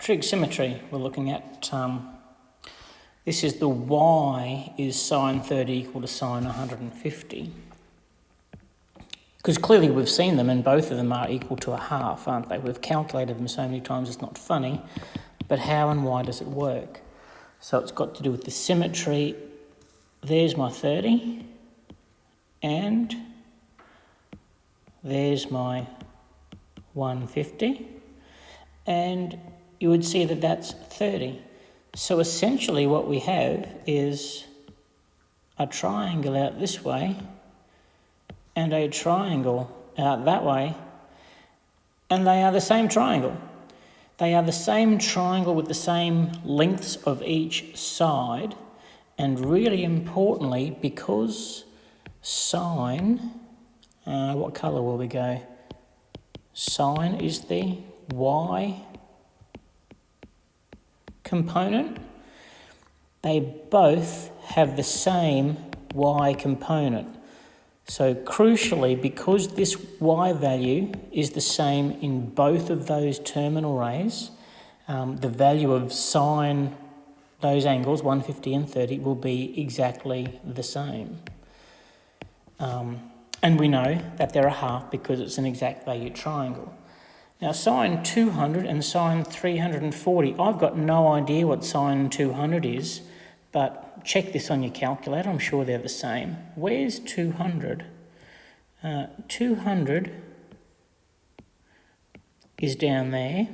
Trig Symmetry we're looking at. This is the y is sine 30 equal to sine 150. Because clearly we've seen them and both of them are equal to a half, aren't they? We've calculated them so many times it's not funny. But how and why does it work? So it's got to do with the symmetry. There's my 30 and there's my 150. And you would see that that's 30. So essentially what we have is a triangle out this way and a triangle out that way, and they are the same triangle. They are the same triangle with the same lengths of each side, and really importantly, because sine, what colour will we go? Sine is the y component. They both have the same y component. So crucially, because this y value is the same in both of those terminal rays, the value of sine those angles, 150 and 30, will be exactly the same. And we know that they're a half because it's an exact value triangle. Now sine 200 and sine 340, I've got no idea what sine 200 is, but check this on your calculator, I'm sure they're the same. Where's 200? 200 is down there,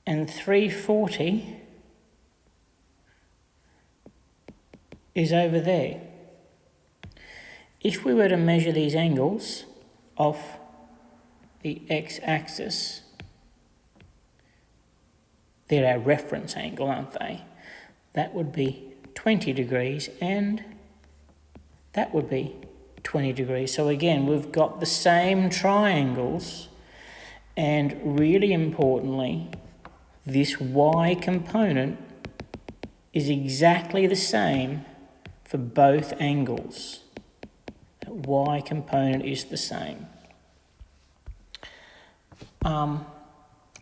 and 340 is over there. If we were to measure these angles off the x-axis, they're our reference angle, aren't they? That would be 20 degrees and that would be 20 degrees. So again, we've got the same triangles, and really importantly, this y component is exactly the same for both angles. That y component is the same.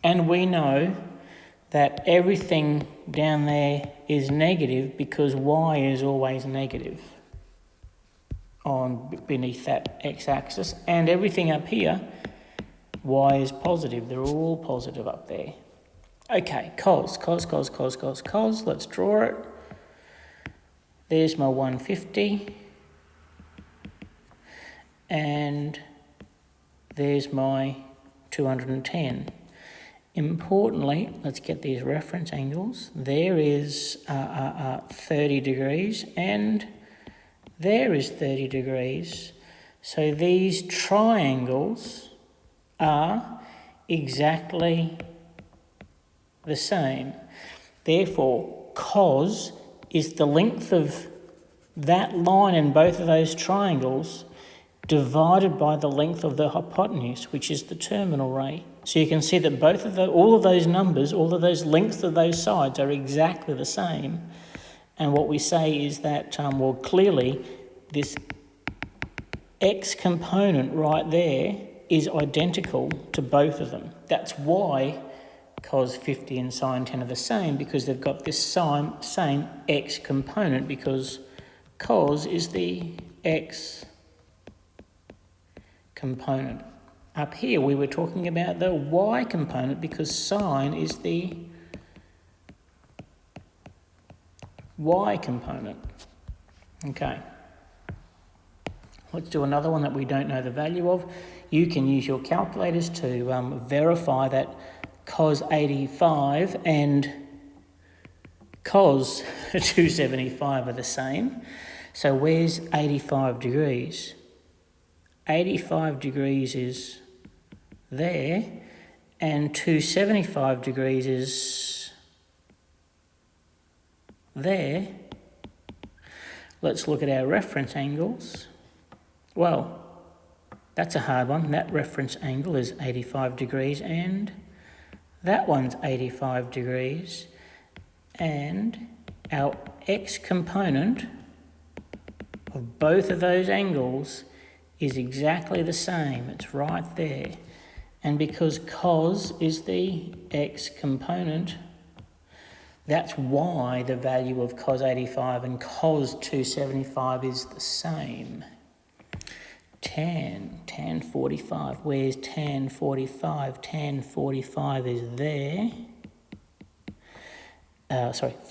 And we know that everything down there is negative because y is always negative on beneath that x-axis, and everything up here, y is positive. They're all positive up there. Okay, cos, let's draw it. There's my 150, and there's my 210. Importantly, let's get these reference angles. There is 30 degrees and there is 30 degrees. So these triangles are exactly the same. Therefore, cos is the length of that line in both of those triangles divided by the length of the hypotenuse, which is the terminal ray. So you can see that all of those numbers, all of those lengths of those sides are exactly the same. And what we say is that, well, clearly this x component right there is identical to both of them. That's why cos 50 and sine 10 are the same, because they've got this same x component, because cos is the x component. Up here we were talking about the y component because sine is the y component. Okay. Let's do another one that we don't know the value of. You can use your calculators to verify that cos 85 and cos 275 are the same. So where's 85 degrees? 85 degrees is there, and 275 degrees is there. Let's look at our reference angles. Well, that's a hard one. That reference angle is 85 degrees and that one's 85 degrees, and our x component of both of those angles is exactly the same. It's right there. And because cos is the x component, that's why the value of cos 85 and cos 275 is the same. Tan 45, where's tan 45? Tan 45 is there.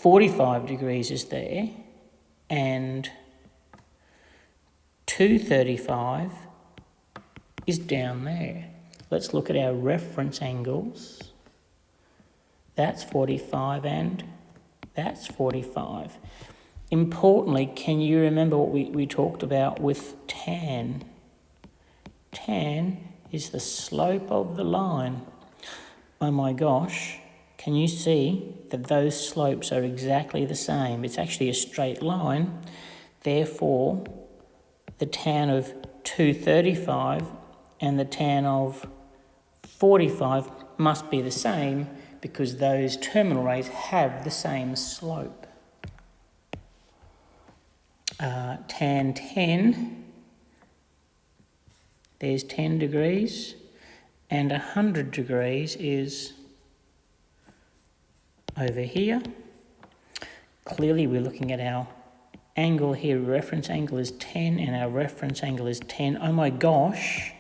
45 degrees is there, and 235 is down there. Let's look at our reference angles. That's 45 and that's 45. Importantly, can you remember what we talked about with tan? Tan is the slope of the line. Oh my gosh, can you see that those slopes are exactly the same? It's actually a straight line. Therefore, the tan of 235 and the tan of 45 must be the same because those terminal rays have the same slope. Tan 10, there's 10 degrees, and 100 degrees is over here. Clearly we're looking at our angle here. Reference angle is 10 and our reference angle is 10. Oh my gosh,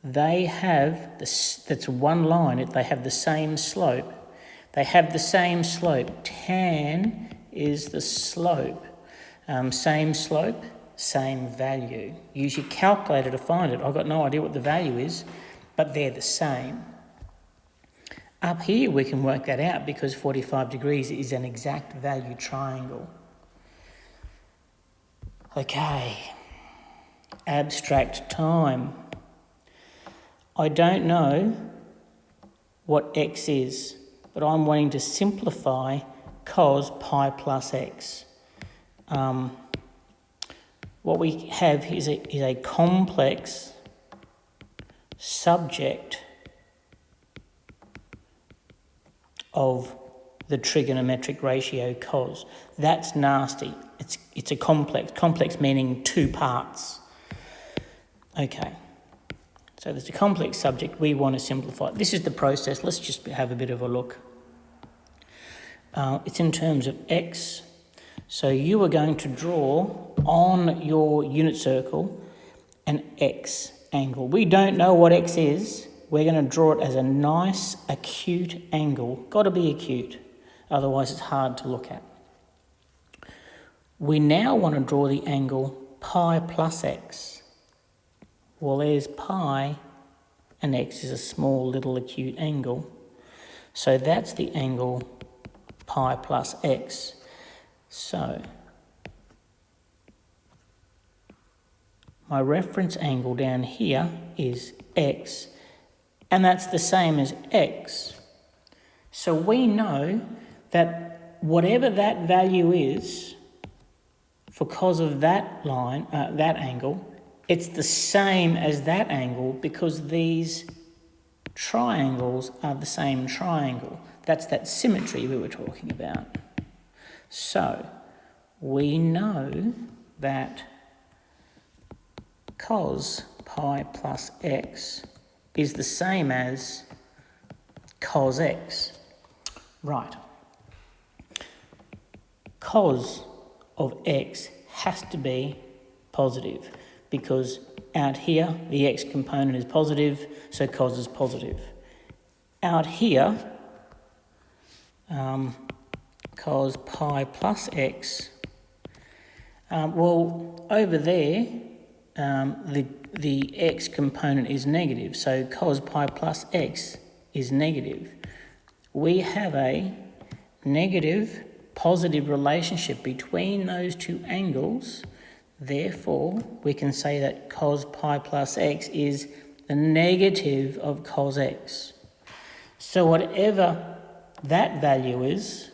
they have this, that's one line, they have the same slope. They have the same slope. Tan is the slope. Same slope, same value. Use your calculator to find it. I've got no idea what the value is, but they're the same. Up here we can work that out because 45 degrees is an exact value triangle. Okay, abstract time. I don't know what x is, but I'm wanting to simplify cos pi plus x. What we have is a complex subject of the trigonometric ratio cos. That's nasty. It's a complex meaning two parts. Okay, so there's a complex subject we want to simplify. This is the process. Let's just have a bit of a look. It's in terms of x. So you are going to draw on your unit circle an x angle. We don't know what x is. We're going to draw it as a nice acute angle. Got to be acute, otherwise it's hard to look at. We now want to draw the angle pi plus x. Well, there's pi and x is a small little acute angle. So that's the angle pi plus x. So my reference angle down here is x, and that's the same as x. So we know that whatever that value is for cos of that line, that angle, it's the same as that angle because these triangles are the same triangle. That's that symmetry we were talking about. So we know that cos pi plus x is the same as cos x. Right. Cos of x has to be positive because out here the x component is positive, so cos is positive. Out here, cos pi plus x, well, over there, the x component is negative, so cos pi plus x is negative. We have a negative positive relationship between those two angles. Therefore, we can say that cos pi plus x is the negative of cos x. So whatever that value is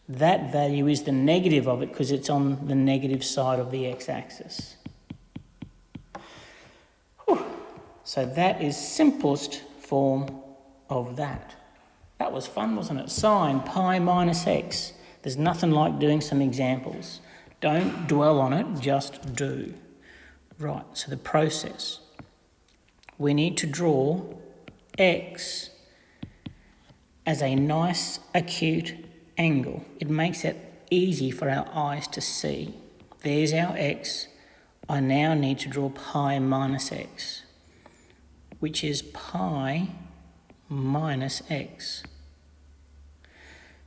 the negative of it because it's on the negative side of the x-axis. So that is simplest form of that. That was fun, wasn't it? Sine pi minus x. There's nothing like doing some examples. Don't dwell on it, just do. Right, so the process. we need to draw x as a nice acute angle. It makes it easy for our eyes to see. There's our x. I now need to draw pi minus x, which is pi minus x.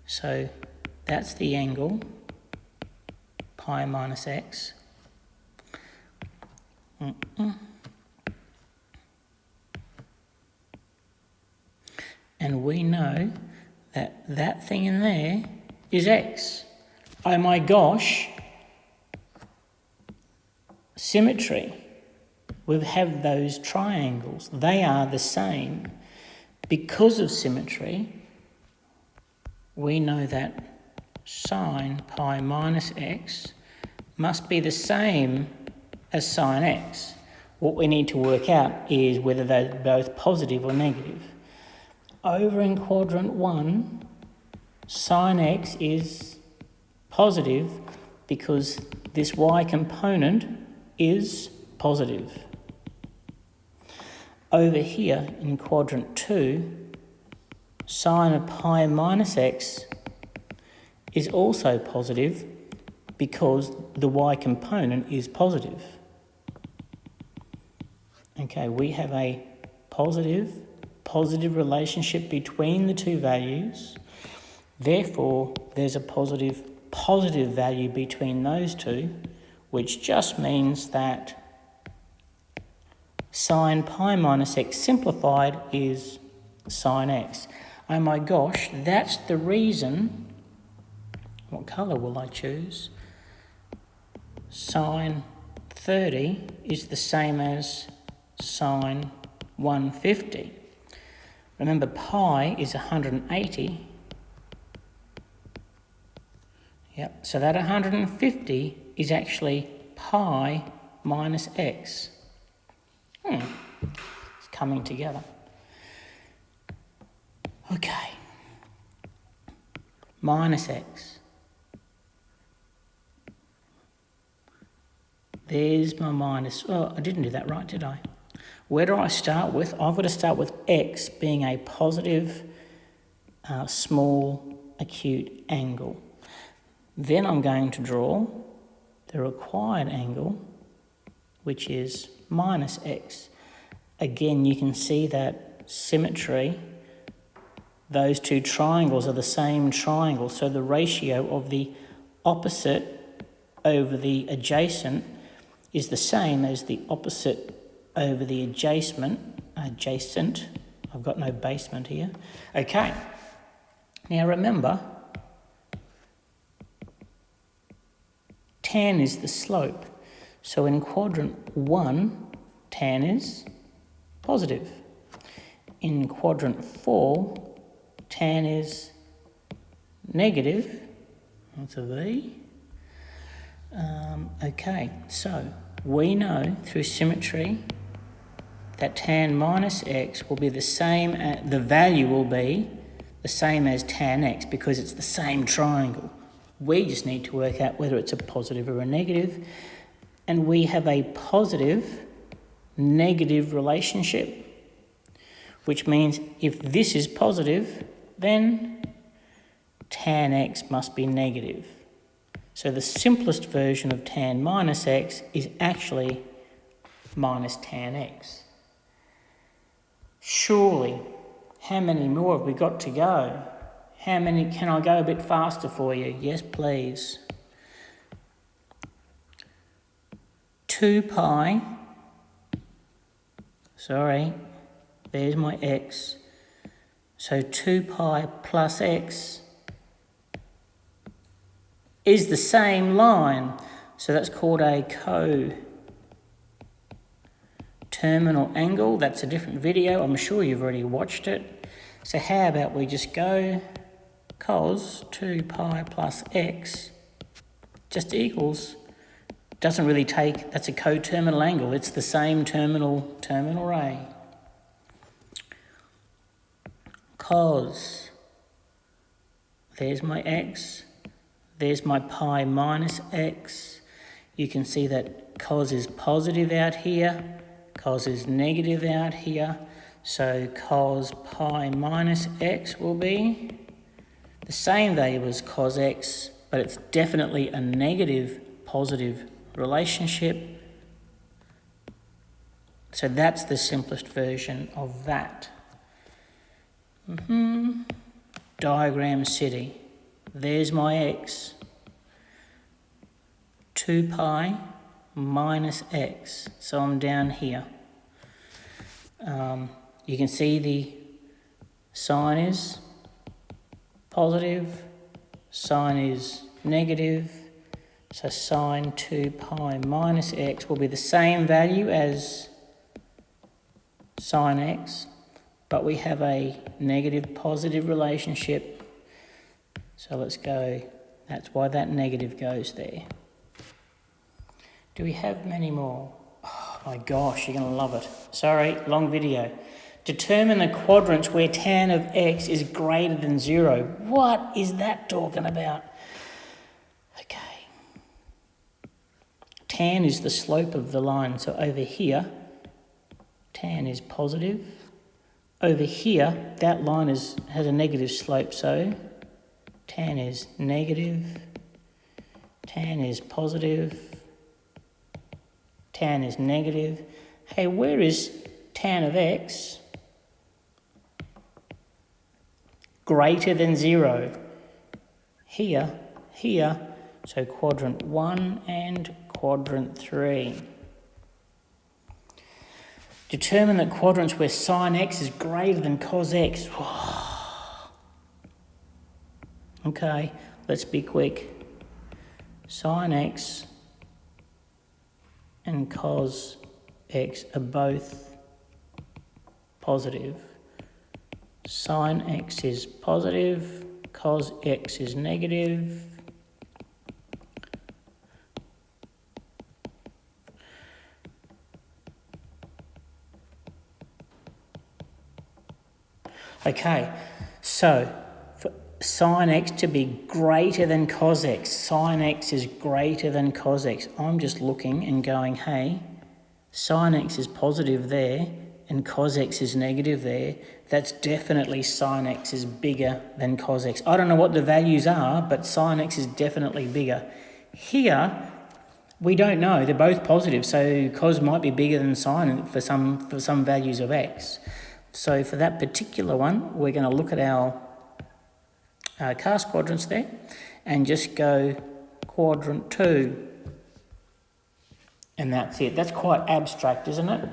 So that's the angle, pi minus x. And we know that that thing in there is x. Oh my gosh, symmetry. We have those triangles. They are the same. Because of symmetry, we know that sine pi minus x must be the same as sine x. What we need to work out is whether they're both positive or negative. Over in quadrant 1, sine x is positive because this y component is positive. Over here in quadrant 2, sine of pi minus x is also positive because the y component is positive. Okay, we have a positive relationship between the two values. Therefore, there's a positive value between those two, which just means that sine pi minus x simplified is sine x. Oh my gosh, that's the reason. What colour will I choose? Sine 30 is the same as sine 150. Remember, pi is 180. Yep, so that 150 is actually pi minus x. It's coming together. Okay. Minus x. There's my minus. Oh, I didn't do that right, did I? Where do I start with? I've got to start with x being a positive, small, acute angle. Then I'm going to draw the required angle, which is minus x. Again, you can see that symmetry. Those two triangles are the same triangle, so the ratio of the opposite over the adjacent is the same as the opposite over the adjacent. I've got no basement here. Okay. Now remember, tan is the slope. So in quadrant 1, tan is positive. In quadrant 4, tan is negative. That's a V. Okay, so we know through symmetry that tan minus x will be the same, the value will be the same as tan x because it's the same triangle. We just need to work out whether it's a positive or a negative, and we have a positive-negative relationship, which means if this is positive, then tan x must be negative. So the simplest version of tan minus x is actually minus tan x. Surely, how many more have we got to go? How many? Can I go a bit faster for you? Yes, please. 2 pi, sorry, there's my x. So 2 pi plus x is the same line. So that's called a co-terminal angle. That's a different video. I'm sure you've already watched it. So how about we just go cos 2 pi plus x just equals, doesn't really take, that's a coterminal angle. It's the same terminal ray. Cos, there's my x, there's my pi minus x. You can see that cos is positive out here, Cos is negative out here, so cos pi minus x will be the same value as cos x, but it's definitely a negative positive relationship. So that's the simplest version of that. Diagram city. There's my x. 2 pi minus x. So I'm down here. You can see the sign is positive, sign is negative. So sine 2 pi minus x will be the same value as sine x, but we have a negative positive relationship. So let's go, that's why that negative goes there. Do we have many more? Oh my gosh, you're going to love it. Sorry, long video. Determine the quadrants where tan of x is greater than 0. What is that talking about? Okay. Tan is the slope of the line. So over here, tan is positive. Over here, that line has a negative slope. So tan is negative. Tan is positive. Tan is negative. Hey, where is tan of x greater than 0? Here, here, so quadrant 1 and quadrant 3. Determine the quadrants where sine x is greater than cos x. Okay, let's be quick. Sine x and cos x are both positive. Sine x is positive, cos x is negative. Okay, so for sine x to be greater than cos x, sine x is greater than cos x. I'm just looking and going, hey, sine x is positive there and cos x is negative there. That's definitely sine x is bigger than cos x. I don't know what the values are, but sine x is definitely bigger. Here, we don't know. They're both positive, so cos might be bigger than sine for some values of x. So for that particular one, we're going to look at our cast quadrants there and just go quadrant 2. And that's it. That's quite abstract, isn't it?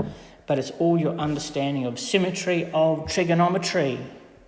But it's all your understanding of symmetry of trigonometry.